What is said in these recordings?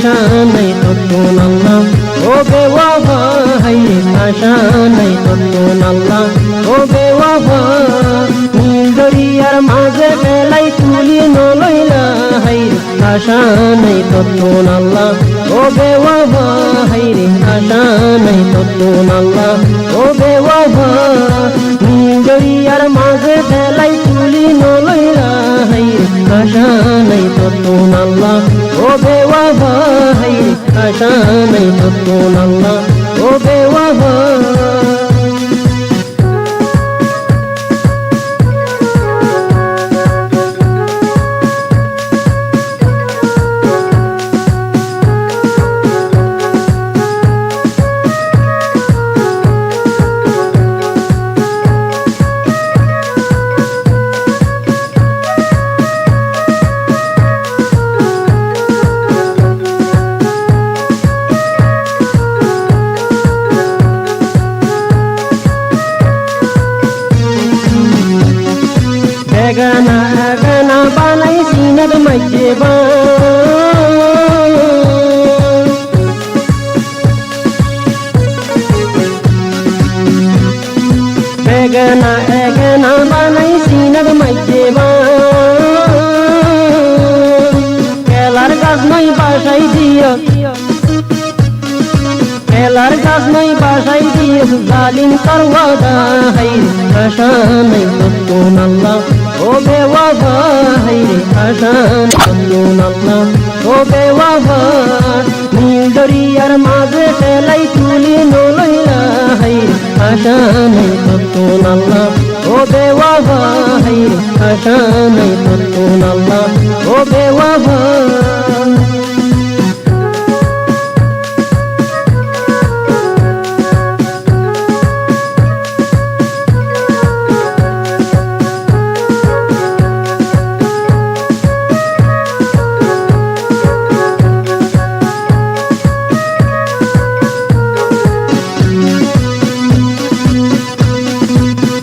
আশা নাই তত্ত্ব আল্লাহ ও বেওয়াফা হাইরে আশা নাই তত্ত্ব আল্লাহ ও বেওয়াফা নীল দরিয়ার মাঝে বেলাই তুলি নলইলা হাইরে আশা নাই তত্ত্ব আল্লাহ ও বেওয়াফা হাইরে আশা নাই তত্ত্ব আল্লাহ ও বেওয়াফা নীল দরিয়ার মাঝে বেলাই তুলি নলইলা হাইরে আশা নাই তত্ত্ব আল্লাহ ও বেওয়াফা হাইরে আশা নাই তত্ত্ব আল্লাহ ও বেওয়াফা গানা গানা বানাই সিনার মাঝে বেগানা গানা বানাই সিনার মাঝে খেলার গাছ নাই বাসাই দিও খেলার গাছ নাই বাসাই দিও জালিম করওয়াদা হাইরে আশা নাই তত্ত্ব আল্লাহ ও বেওয়াফা হাইরে আশা তত্ত্ব আল্লাহ ও বেওয়াফা নীল দরিয়ার মাঝে ফেলাই তুলি নলইলা হাইরে আশা নাই তত্ত্ব আল্লাহ ও বেওয়াফা হাইরে আশা নাই তত্ত্ব আল্লাহ ও বেওয়াফা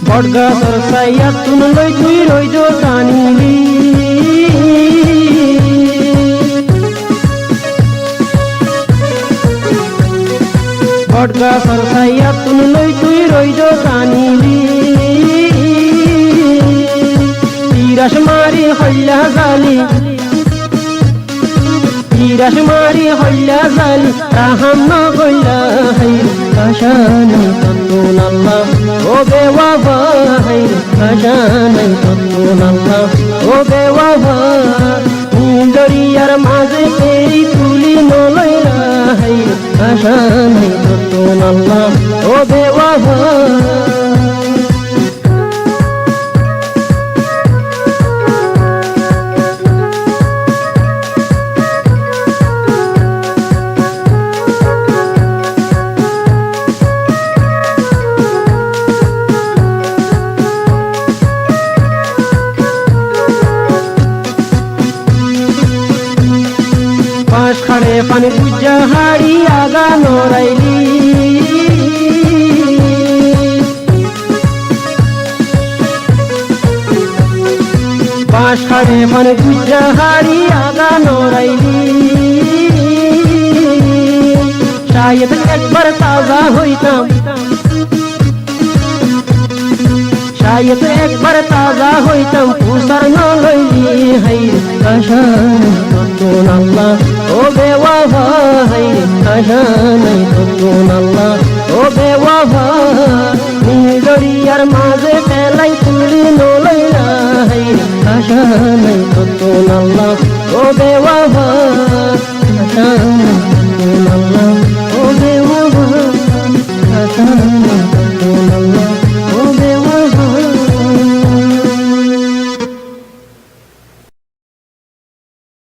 বটগাছর ছায়া তুন লই তুই রইজ টানিলি বটগাছর ছায়া তুন লই তুই রইজ টানিলি তিরাস মারি হইলা জালি তিরাস মারি হইলা জালি রাহাম ন গইলা হাইরে আশা নাই তত্ত্ব আল্লাহ ও বেওয়াফা হাইরে আশা নাই তত্ত্ব আল্লাহ ও বেওয়াফা নীল দরিয়ার মাঝে ফেরি তুলি নলইলা হাইরে আশা নাই তত্ত্ব আল্লাহ ও বেওয়াফা পাঁচ খাড়ে পানি পূজা হাড়ি আগা নড়াইলি পাঁচ খাড়ে পানি পূজা হাড়ি আগা নড়াইলি শায়দ একবার তাজা হইতাম শায়দ একবার তাজা হইতাম তুষার নলইলি হাইরে আশা নাই তত্ত্ব আল্লাহ ও বেওয়াফা হাইরে আশা নাই তত্ত্ব আল্লাহ ও বেওয়াফা নীল দরিয়ার মাঝে ফেলাই তুলি নলইলা হাইরে আশা নাই তত্ত্ব আল্লাহ ও বেওয়াফা